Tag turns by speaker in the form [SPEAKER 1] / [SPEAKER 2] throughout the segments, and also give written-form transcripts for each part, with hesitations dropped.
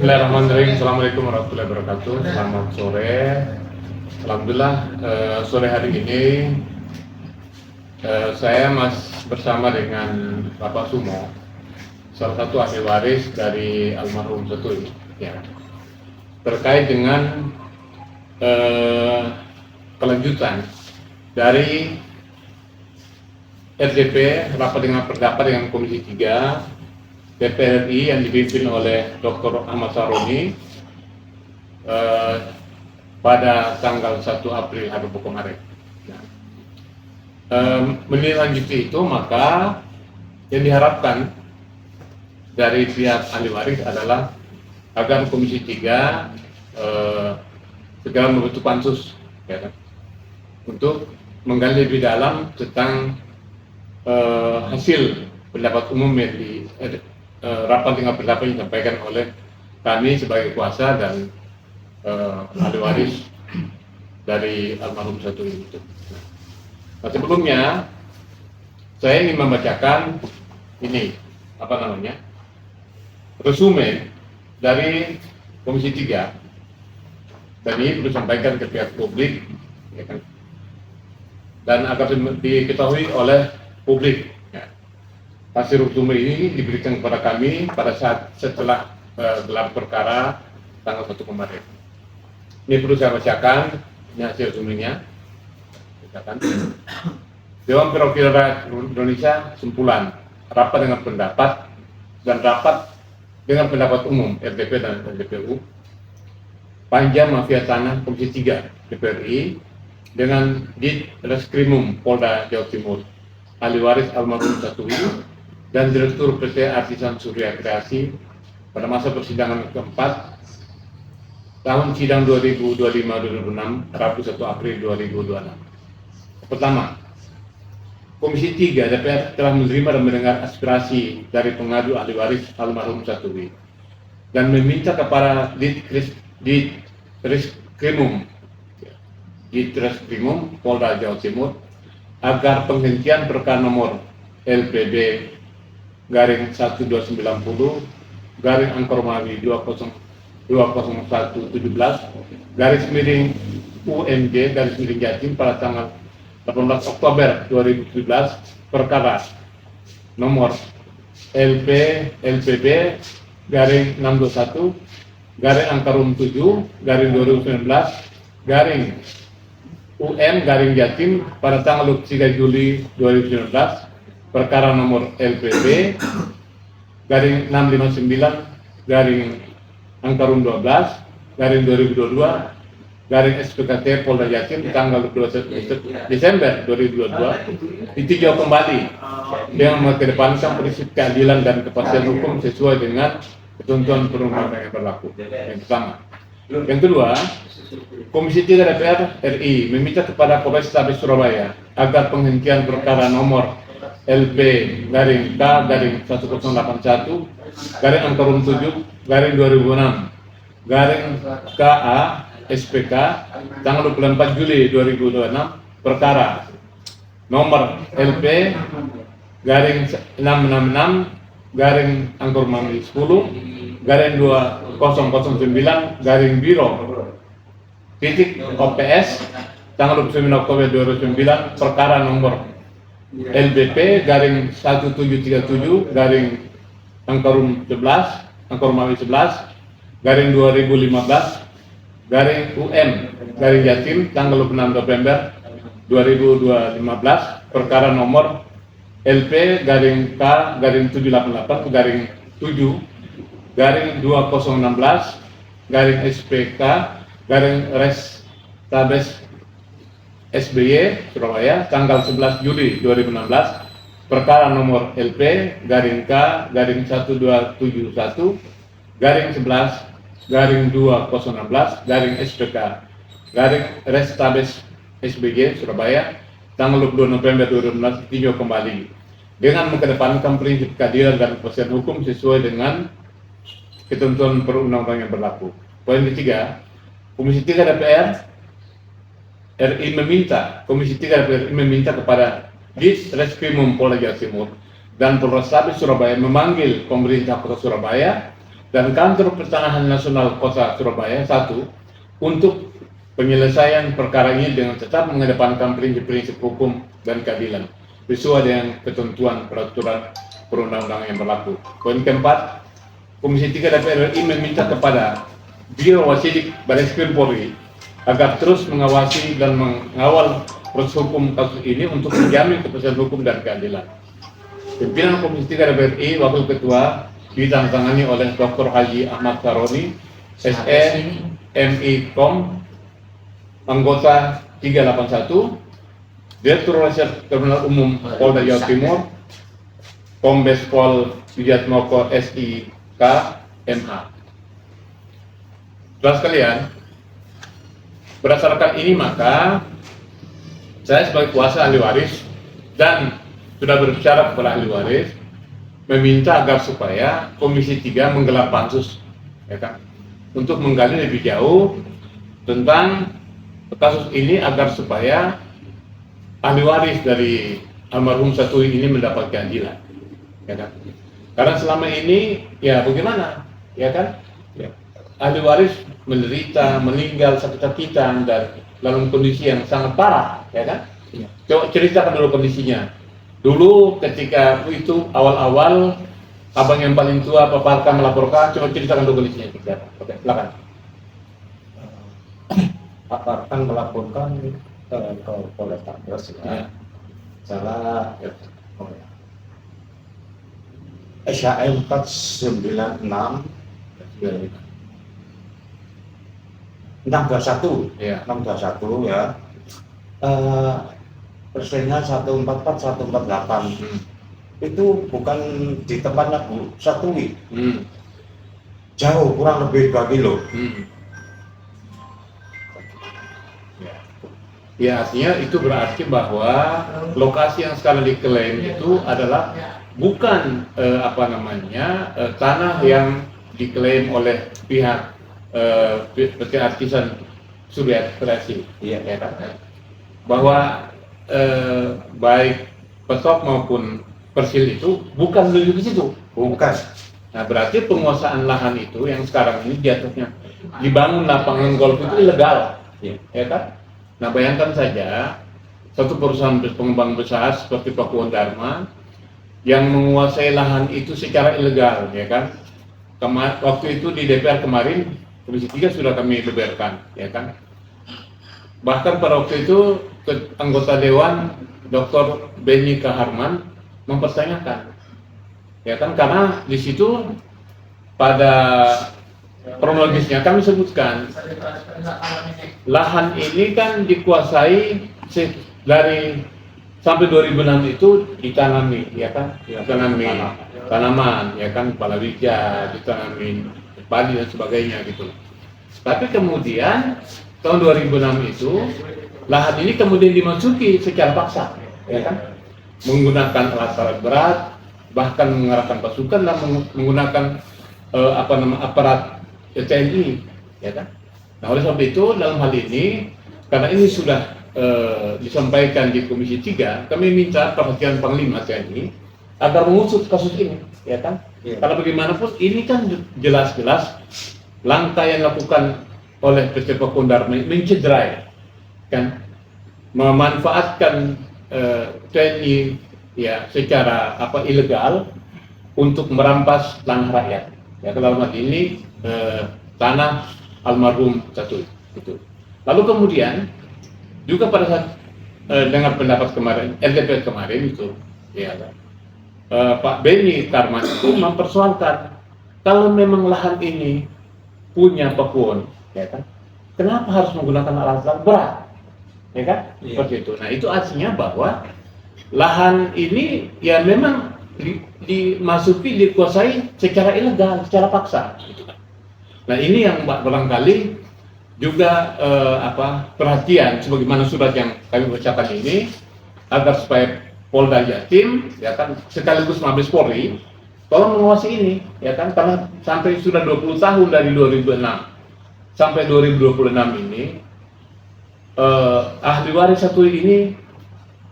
[SPEAKER 1] Bismillahirrahmanirrahim. Assalamualaikum warahmatullahi wabarakatuh. Selamat sore. Alhamdulillah, sore hari ini saya bersama dengan Bapak Sumo, salah satu ahli waris dari almarhum Setui, ya, terkait dengan kelanjutan dari RDP rapat dengan pendapat dengan Komisi 3 DPR RI yang dipimpin oleh Dr. Ahmad Saroni pada tanggal 1 April hari kemarin. Nah, menindaklanjuti itu, maka yang diharapkan dari pihak ahli waris adalah agar Komisi 3 segera membentuk pansus, ya, untuk menggali lebih dalam tentang hasil pendapat umum yang rapat dengan pendapat yang disampaikan oleh kami sebagai kuasa dan ahli waris dari almarhum Setui itu. Nah, sebelumnya saya ingin membacakan ini resume dari Komisi 3, dan ini perlu disampaikan ke pihak publik, ya kan, dan agar diketahui oleh publik. Hasil resume ini diberikan kepada kami pada saat setelah gelar perkara tanggal 1 kemarin. Ini perlu saya bacakan, ini hasil resumenya. Dewan Perwakilan Rakyat Indonesia simpulan rapat dengan pendapat dan rapat dengan pendapat umum RDP dan LDPU Panja Mafia Tanah Komisi 3 DPR RI dengan Ditreskrimum Polda Jawa Timur, ahli waris almarhum Setui dan Direktur PT Artisan Surya Kreasi pada masa persidangan keempat tahun sidang 2025-2026 Rabu 1 April 2026. Pertama, Komisi 3 DPR telah menerima dan mendengar aspirasi dari pengadu ahli waris almarhum Setui dan meminta kepada Ditreskrimum Polda Jawa Timur agar penghentian perkara nomor LPB garing 1290 garing angka Romawi 20117 garis miring UMJ garis miring Jatim pada tanggal 18 Oktober 2017 perkara nomor LPB garing 621 garing angka Rum 7 garing 2019 garing UM garing Jatim pada tanggal 3 Juli 2019 perkara nomor LPB garing 659 garing angka Rum 12 garing 2022 garing SPKT Polda Jatim tanggal 21 Desember 2022 ditinjau kembali dengan mengedepankan prinsip keadilan dan kepastian hukum sesuai dengan ketentuan perundang-undangan yang berlaku. Yang pertama. Yang kedua, Komisi 3 DPR RI meminta kepada Polrestabes Surabaya agar penghentian perkara nomor LP garing K garing 1081 garing angka Rum 7 garing 2006 garing KA SPK tanggal 24 Juli 2026 perkara nomor LP garing 666 garing angka Romawi 10 garing 2009 garing Biro titik OPS tanggal 29 Oktober 2009 perkara nomor LBP garing 1737 garing angka Rum 11 angka Romawi 11 garing 2015 garing UM garing Jatim tanggal 26 November 2015 perkara nomor LP garing K garing 788 garing 7 garing 2016 garing SPK garing Restabes SBY Surabaya tanggal 11 Juli 2016 perkara nomor LP garing K garing 1271 garing 11 garing 2016 garing SPK garing Restabes SBY Surabaya tanggal 22 November 2016 ditinjau kembali dengan mengedepankan prinsip keadilan dan kepastian hukum sesuai dengan ketentuan perundang-undangan yang berlaku. Poin ketiga, Komisi 3 DPR RI meminta kepada Ditreskrimum Polda Jawa Timur dan Polrestabes Surabaya memanggil pemerintah Kota Surabaya dan Kantor Pertanahan Nasional Kota Surabaya. 1. Untuk penyelesaian perkara ini dengan tetap mengedepankan prinsip-prinsip hukum dan keadilan sesuai dengan ketentuan peraturan perundang-undangan yang berlaku. Poin keempat, Komisi 3 DPR RI meminta kepada Biro Wasidik Barreskrim Polri agar terus mengawasi dan mengawal proses hukum kasus ini untuk menjamin kepastian hukum dan keadilan. Pimpinan Komisi 3 DPR RI, Wakil Ketua, ditandatangani oleh Dr. Haji Ahmad Saroni, SE, MI Kom, anggota 381, Direktur Reserse Kriminal Umum Polda Jawa Timur, Kombes Pol Widiatmoko SIK MH. Saudara sekalian, berdasarkan ini maka saya sebagai kuasa ahli waris dan sudah berbicara kepada ahli waris meminta agar supaya Komisi 3 menggelar pansus, ya kan, untuk menggali lebih jauh tentang kasus ini agar supaya ahli waris dari almarhum Satui ini mendapat keadilan, ya kan? Karena selama ini ya bagaimana, ya kan? Ya. Ahli waris menderita, meninggal sakit-sakitan dan dalam kondisi yang sangat parah, ya kan? Ya. Coba ceritakan dulu kondisinya. Dulu ketika itu awal-awal abang yang paling tua paparkan melaporkan, coba ceritakan dulu kondisinya. Oke, silakan.
[SPEAKER 2] Paparkan melaporkan ke Polrestabes ya. Salah ya. SHM 496 621
[SPEAKER 1] ya.
[SPEAKER 2] 621 ya. Persennya 144 148. Itu bukan di tempatnya Bu Satui. Jauh, kurang lebih 2 kilo.
[SPEAKER 1] Ya, artinya itu berarti bahwa lokasi yang sekarang diklaim itu adalah bukan tanah yang diklaim oleh pihak PT Artisan Surya Kreasi, ya kan? Bahwa baik Pesok maupun Persil itu bukan menuju ke situ,
[SPEAKER 2] Bukan.
[SPEAKER 1] Nah, berarti penguasaan lahan itu yang sekarang ini jatuhnya dibangun lapangan golf itu ilegal, ya kan? Nah, bayangkan saja satu perusahaan pengembang besar seperti Pakuwon Dharma yang menguasai lahan itu secara ilegal, ya kan? Waktu itu di DPR kemarin, Komisi 3 sudah kami beberkan, ya kan? Bahkan pada waktu itu anggota Dewan Dr. Beni Kaharman mempertanyakan, ya kan? Karena di situ pada kronologisnya kami sebutkan lahan ini kan dikuasai dari sampai 2006 itu ditanami, ya kan? Ditanami tanaman, ya kan, palawija, ditanami padi dan sebagainya gitu. Tapi kemudian tahun 2006 itu lahan ini kemudian dimasuki secara paksa, ya kan? Menggunakan alat-alat berat, bahkan mengerahkan pasukan dan menggunakan aparat TNI, ya kan? Nah, oleh sebab itu dalam hal ini karena ini sudah disampaikan di Komisi 3, kami minta perhatian Panglima TNI agar mengusut kasus ini, ya kan?
[SPEAKER 2] Ya.
[SPEAKER 1] Karena bagaimanapun ini kan jelas-jelas langkah yang dilakukan oleh PT Pakuwon Dharma mencederai, kan? Memanfaatkan TNI ya secara ilegal untuk merampas tanah rakyat. Ya, dalam hal ini tanah almarhum Satui itu. Lalu kemudian juga pada saat dengar pendapat kemarin LDP kemarin itu, ya Pak Beni Karman itu mempersoalkan kalau memang lahan ini punya Pakuwon, ya kan? Kenapa harus menggunakan alat-alat berat, ya kan?
[SPEAKER 2] Iya.
[SPEAKER 1] Seperti itu. Nah, itu artinya bahwa lahan ini ya memang dimasuki, dikuasai secara ilegal, secara paksa. Nah, ini yang barangkali juga perhatian sebagaimana surat yang kami bacakan ini agar supaya Polda Jatim, ya kan, sekaligus Mabes Polri tolong menguasai ini, ya kan, karena sampai sudah 20 tahun dari 2006 sampai 2026 ini ahli waris Satui ini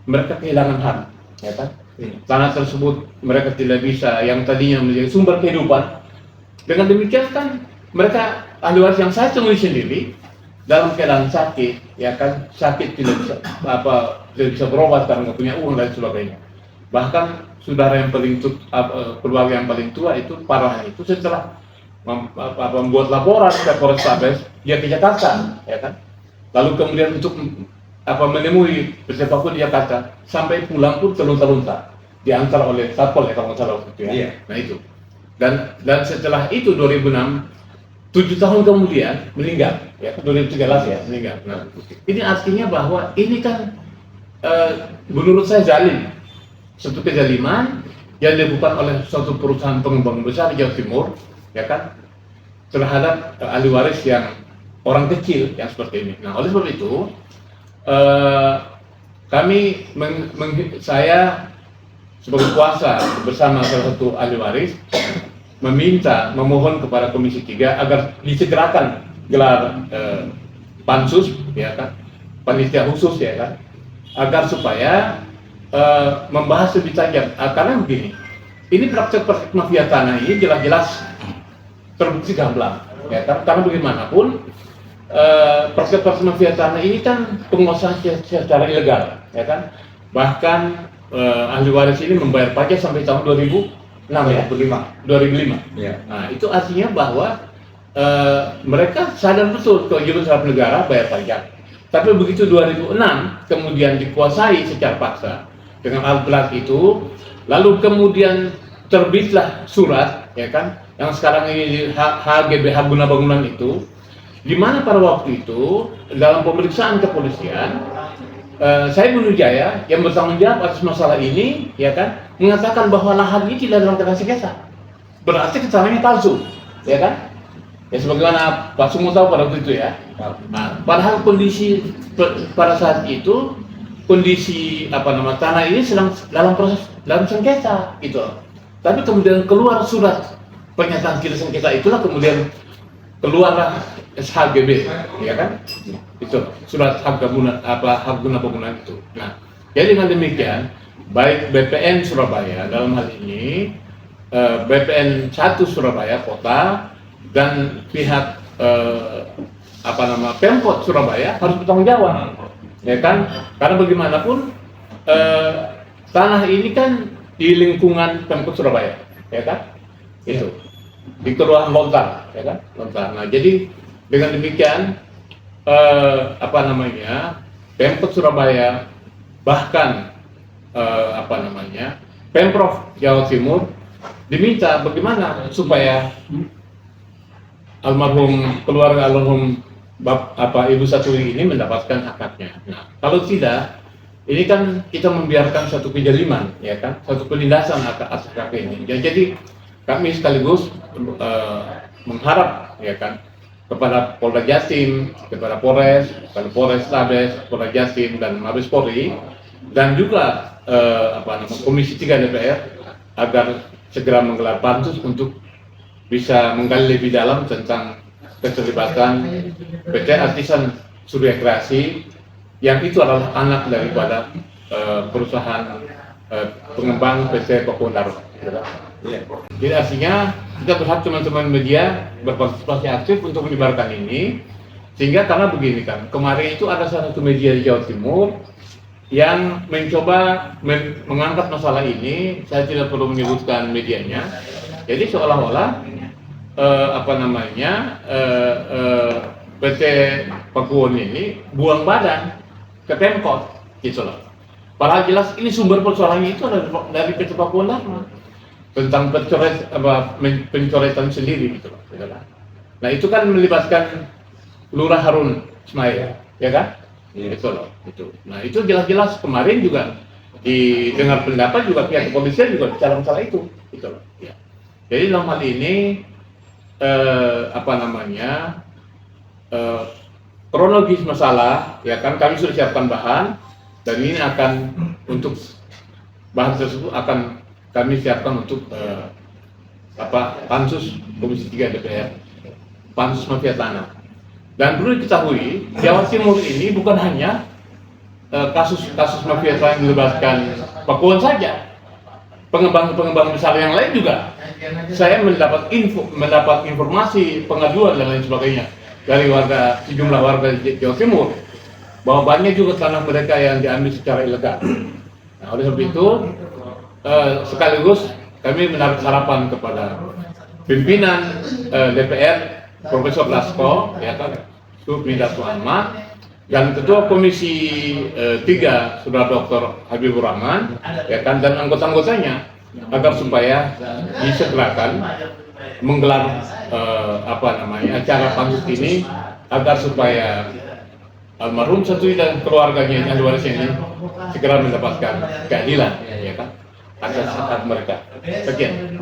[SPEAKER 1] mereka kehilangan hak, ya kan? Tanah tersebut mereka tidak bisa, yang tadinya menjadi sumber kehidupan Dengan demikian kan mereka ahli waris yang saya temui sendiri dalam keadaan sakit, ya kan, sakit tidak bisa berobat karena nggak punya uang dan sebagainya. Bahkan saudara yang paling keluarga yang paling tua itu parah itu setelah membuat laporan ke Polrestabes dia ke Jakarta, ya kan. Lalu kemudian untuk menemui PT Pakuwon di Jakarta, sampai pulang pun terlunta-lunta diantar oleh Satpol ya kalau nggak salah waktu itu ya.
[SPEAKER 2] Iya.
[SPEAKER 1] Nah itu. Dan setelah itu 2006, 7 tahun kemudian meninggal, ya 2013 ya meninggal. Nah, ini artinya bahwa ini kan menurut saya zalim, suatu kezaliman yang dilakukan oleh suatu perusahaan pengembang besar di Jawa Timur, ya kan, terhadap ahli waris yang orang kecil yang seperti ini. Nah, oleh sebab itu saya sebagai kuasa bersama salah satu ahli waris memohon kepada Komisi 3 agar disegerakan gelar pansus, ya kan, panitia khusus, ya kan, agar supaya membahas lebih tajam. Karena begini, ini praktek-praktek mafia tanah ini jelas-jelas terbukti gamblang, ya kan, karena bagaimanapun praktek-praktek mafia tanah ini kan penguasaan secara ilegal, ya kan, bahkan ahli waris ini membayar pajak sampai tahun 2006 ya, 2005.
[SPEAKER 2] Iya.
[SPEAKER 1] Nah, itu artinya bahwa mereka sadar betul kewajiban terhadap negara bayar pajak. Tapi begitu 2006 kemudian dikuasai secara paksa dengan alat berat itu, lalu kemudian terbitlah surat, ya kan, yang sekarang ini HGB Hak Guna Bangunan itu, di mana pada waktu itu dalam pemeriksaan kepolisian saya Jaya yang bertanggung jawab atas masalah ini, ya kan, mengatakan bahwa lahan ini tidak dalam keadaan sengketa, berarti keterangannya palsu, ya kan? Ya sebagaimana Pak Sumo tahu pada waktu itu ya. Nah, padahal kondisi pada saat itu kondisi tanah ini sedang dalam sengketa gitu. Tapi kemudian keluar surat pernyataan tidak sengketa, itulah kemudian keluarlah SHGB, ya kan? Itu surat hak guna bangunan itu. Nah, jadi dengan demikian baik BPN Surabaya dalam hal ini, BPN 1 Surabaya Kota dan pihak Pemkot Surabaya harus bertanggung jawab, ya kan? Karena bagaimanapun tanah ini kan di lingkungan Pemkot Surabaya, ya kan? Itu di Kelurahan Lontar, ya kan? Lontar. Nah, jadi dengan demikian Pemkot Surabaya bahkan Pemprov Jawa Timur diminta bagaimana supaya keluarga almarhum Ibu Saturi ini mendapatkan hak-haknya. Nah, kalau tidak, ini kan kita membiarkan satu kejaliman, ya kan, satu penindasan atas hak ini. Jadi kami sekaligus mengharap, ya kan, kepada Polda Jatim, kepada Polres, kepada Polrestabes, Polda Jatim dan Mabes Polri, dan juga Komisi 3 DPR agar segera menggelar pansus untuk bisa menggali lebih dalam tentang keterlibatan PT Artisan Surya Kreasi yang itu adalah anak daripada perusahaan pengembang PT Pakuwon Darup. Jadi artinya kita berharap teman-teman media berpartisipasi aktif untuk menyebarkan ini, sehingga karena begini kan, kemarin itu ada salah satu media di Jawa Timur yang mencoba mengangkat masalah ini, saya tidak perlu menyebutkan medianya. Jadi seolah-olah PT Pakuwon ini buang badan ke Pemkot, gitu loh. Padahal jelas ini sumber persoalannya itu dari PT Pakuwon lama tentang pencoretan sendiri, gitu loh. Nah itu kan melibatkan Lurah Harun Ismail, ya kan? Itu loh, itu. Nah itu jelas-jelas kemarin juga didengar pendapat juga pihak kepolisian juga bicara masalah itu, gitu loh. Ya. Jadi dalam hal ini kronologis masalah, ya kan, kami sudah siapkan bahan dan ini akan untuk bahan tersebut akan kami siapkan untuk pansus Komisi 3 DPR, pansus mafia tanah. Dan perlu diketahui, Jawa Timur ini bukan hanya kasus mafia tanah yang melibatkan Pakuwon saja, pengembang besar yang lain juga saya mendapat informasi pengaduan dan lain sebagainya dari sejumlah warga di Jawa Timur bahwa banyak juga tanah mereka yang diambil secara ilegal. Nah, oleh sebab itu sekaligus kami menaruh harapan kepada pimpinan DPR Profesor Lasko, ya kan, Subnida Suanma, dan Ketua Komisi 3 Saudara Dr. Habibur Rahman, ya kan, dan anggota-anggotanya agar supaya disegerakan menggelar acara pansus ini agar supaya almarhum Satui dan keluarganya yang ahli waris ini segera mendapatkan keadilan, ya kan, atas hak mereka. Sekian.